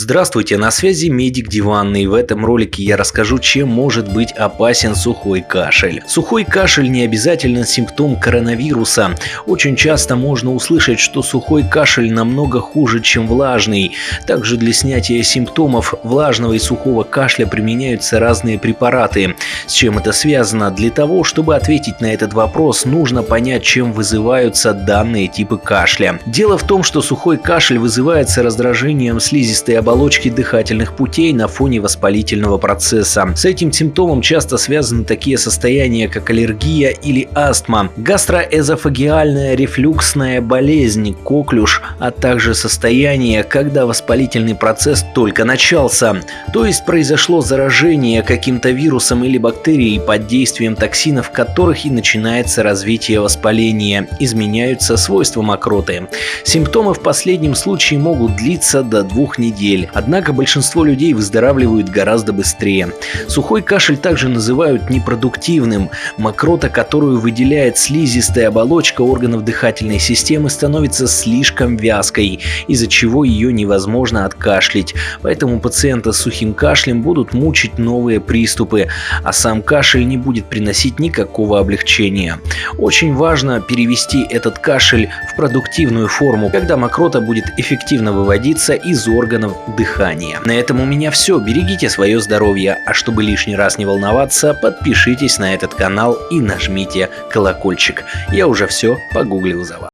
Здравствуйте, на связи медик Диванный. В этом ролике я расскажу, чем может быть опасен сухой кашель. Сухой кашель не обязательно симптом коронавируса. Очень часто можно услышать, что сухой кашель намного хуже, чем влажный. Также для снятия симптомов влажного и сухого кашля применяются разные препараты. С чем это связано? Для того, чтобы ответить на этот вопрос, нужно понять, чем вызываются данные типы кашля. Дело в том, что сухой кашель вызывается раздражением слизистой оболочки дыхательных путей на фоне воспалительного процесса. С этим симптомом часто связаны такие состояния, как аллергия или астма, гастроэзофагиальная рефлюксная болезнь, коклюш, а также состояние, когда воспалительный процесс только начался, то есть произошло заражение каким-то вирусом или бактерией под действием токсинов, которых и начинается развитие воспаления, изменяются свойства мокроты. Симптомы в последнем случае могут длиться до 2 недель. Однако большинство людей выздоравливают гораздо быстрее. Сухой кашель также называют непродуктивным. Мокрота, которую выделяет слизистая оболочка органов дыхательной системы, становится слишком вязкой, из-за чего ее невозможно откашлять. Поэтому пациента с сухим кашлем будут мучить новые приступы, а сам кашель не будет приносить никакого облегчения. Очень важно перевести этот кашель в продуктивную форму, когда мокрота будет эффективно выводиться из органов дыхания. На этом у меня все. Берегите свое здоровье, а чтобы лишний раз не волноваться, подпишитесь на этот канал и нажмите колокольчик. Я уже все погуглил за вас.